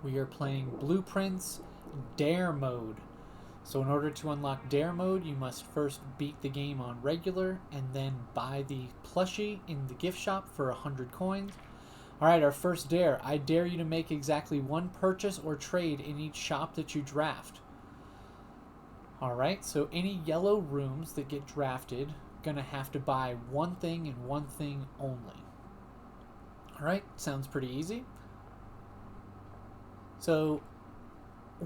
We are playing Blueprints Dare Mode. So in order to unlock Dare Mode, you must first beat the game on regular and then buy the plushie in the gift shop for 100 coins. Alright, our first dare. I dare you to make exactly one purchase or trade in each shop that you draft. Alright, so any yellow rooms that get drafted, gonna have to buy one thing and one thing only. Alright, sounds pretty easy. So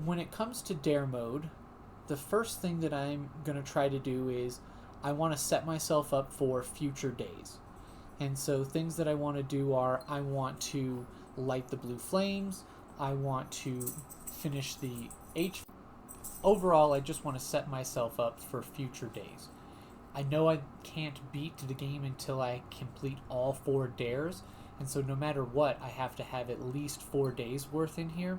when it comes to dare mode, the first thing that I'm going to try to do is I want to set myself up for future days. And so things that I want to do are I want to light the blue flames, I want to finish the H. Overall, I just want to set myself up for future days. I know I can't beat the game until I complete all 4 dares, and so no matter what, I have to have at least 4 days worth in here.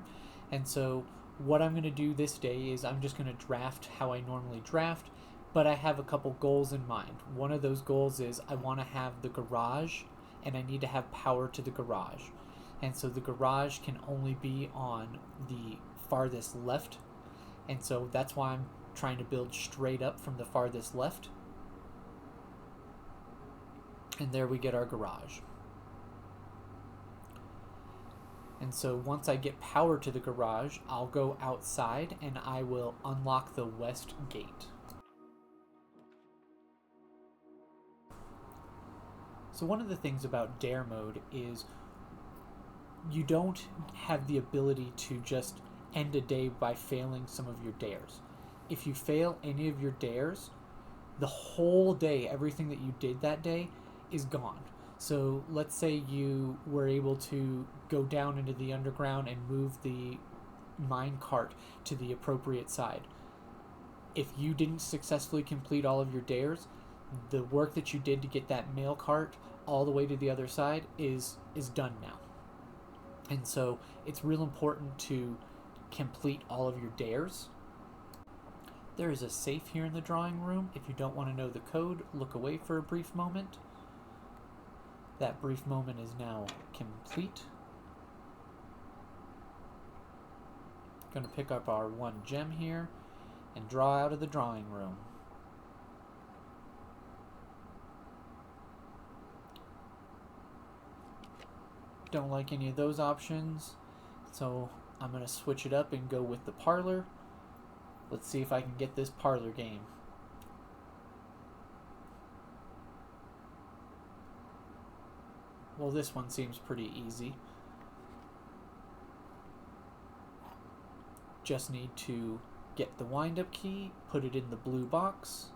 And so what I'm going to do this day is I'm just going to draft how I normally draft, but I have a couple goals in mind. One of those goals is I want to have the garage, and I need to have power to the garage. And so the garage can only be on the farthest left, and so that's why I'm trying to build straight up from the farthest left. And there we get our garage. And so once I get power to the garage, I'll go outside and I will unlock the west gate. So one of the things about dare mode is you don't have the ability to just end a day by failing some of your dares. If you fail any of your dares, the whole day, everything that you did that day is gone. So let's say you were able to go down into the underground and move the mine cart to the appropriate side. If you didn't successfully complete all of your dares, the work that you did to get that mail cart all the way to the other side is done now. And so it's real important to complete all of your dares. There is a safe here in the drawing room. If you don't want to know the code, look away for a brief moment. That brief moment is now complete. Going to pick up our 1 gem here and draw out of the drawing room. Don't like any of those options, so I'm going to switch it up and go with the parlor. Let's see if I can get this parlor game. Well, this one seems pretty easy. Just need to get the wind-up key, put it in the blue box,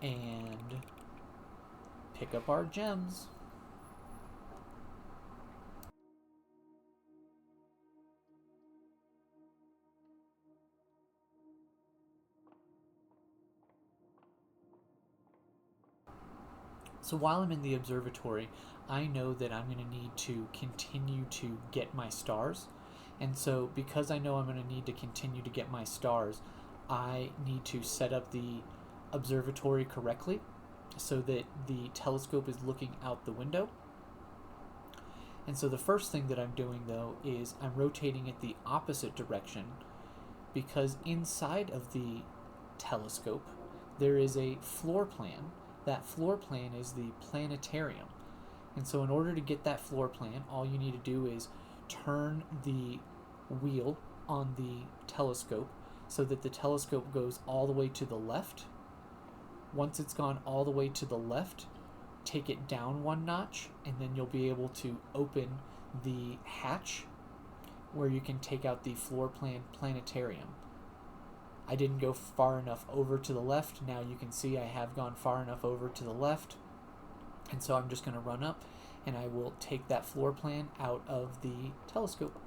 and pick up our gems. So while I'm in the observatory, I know that I'm going to need to continue to get my stars. And so because I know I'm going to need to continue to get my stars, I need to set up the observatory correctly so that the telescope is looking out the window. And so the first thing that I'm doing though is I'm rotating it the opposite direction, because inside of the telescope there is a floor plan. That floor plan is the planetarium. And so in order to get that floor plan, all you need to do is turn the wheel on the telescope so that the telescope goes all the way to the left. Once it's gone all the way to the left, take it down 1 notch, and then you'll be able to open the hatch where you can take out the floor plan planetarium. I didn't go far enough over to the left. Now you can see I have gone far enough over to the left. And so I'm just going to run up and I will take that floor plan out of the telescope.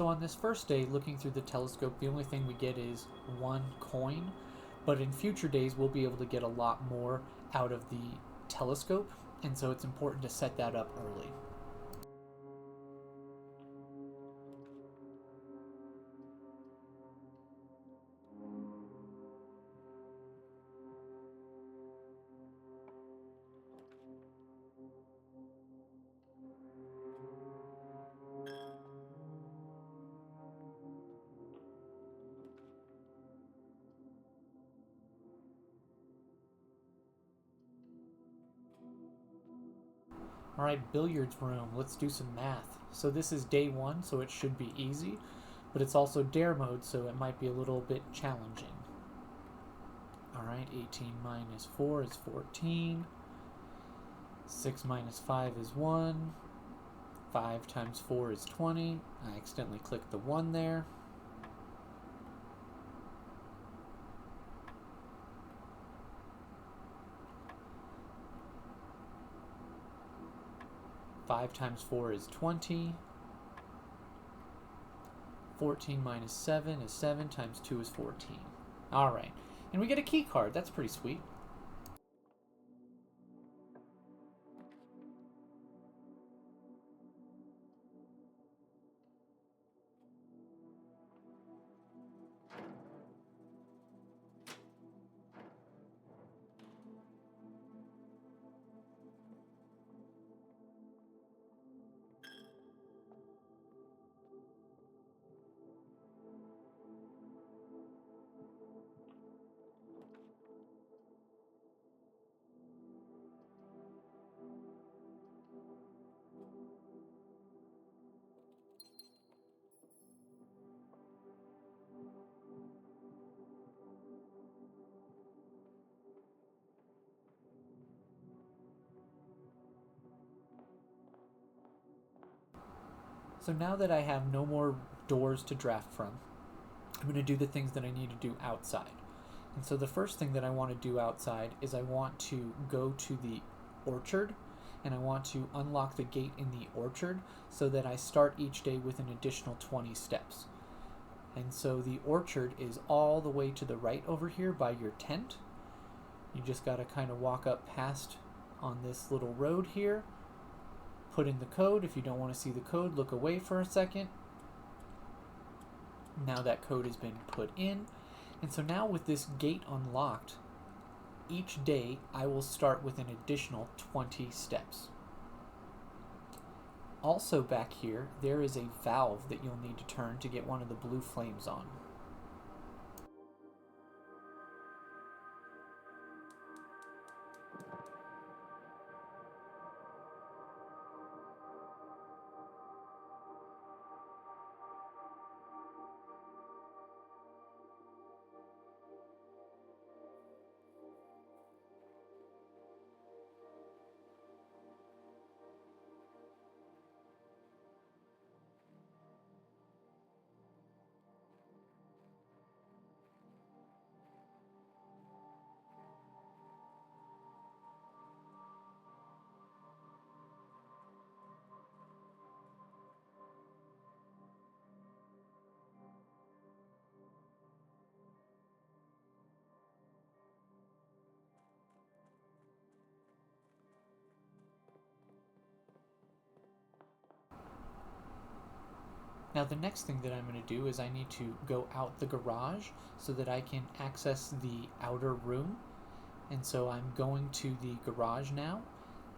So on this first day, looking through the telescope, the only thing we get is 1 coin, but in future days we'll be able to get a lot more out of the telescope, and so it's important to set that up early. Alright, billiards room, let's do some math. So this is day 1, so it should be easy, but it's also dare mode, so it might be a little bit challenging. Alright, 18 minus 4 is 14. 6 minus 5 is 1. 5 times 4 is 20. I accidentally clicked the 1 there. Five times 4 is 20. 14 minus 7 is 7 times 2 is 14. Alright, and we get a key card. That's pretty sweet. So now that I have no more doors to draft from, I'm going to do the things that I need to do outside. And so the first thing that I want to do outside is I want to go to the orchard, and I want to unlock the gate in the orchard so that I start each day with an additional 20 steps. And so the orchard is all the way to the right over here by your tent. You just got to kind of walk up past on this little road here, put in the code. If you don't want to see the code, look away for a second. Now that code has been put in. And so now with this gate unlocked, each day I will start with an additional 20 steps. Also back here, there is a valve that you'll need to turn to get one of the blue flames on. Now the next thing that I'm going to do is I need to go out the garage so that I can access the outer room. And so I'm going to the garage now,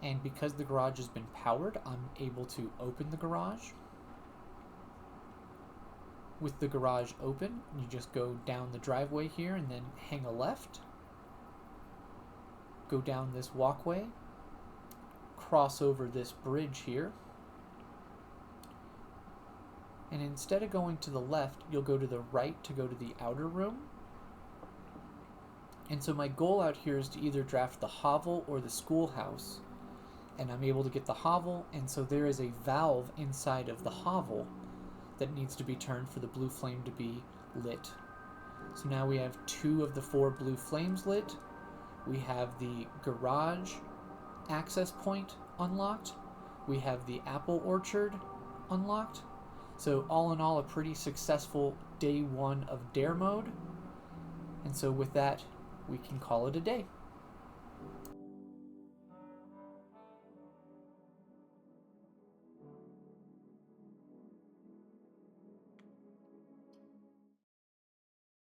and because the garage has been powered, I'm able to open the garage. With the garage open, you just go down the driveway here and then hang a left. Go down this walkway, cross over this bridge here. And instead of going to the left, you'll go to the right to go to the outer room. And so my goal out here is to either draft the hovel or the schoolhouse. And I'm able to get the hovel, and so there is a valve inside of the hovel that needs to be turned for the blue flame to be lit. So now we have 2 of the 4 blue flames lit. We have the garage access point unlocked. We have the apple orchard unlocked. So all in all, a pretty successful day 1 of dare mode. And so with that, we can call it a day.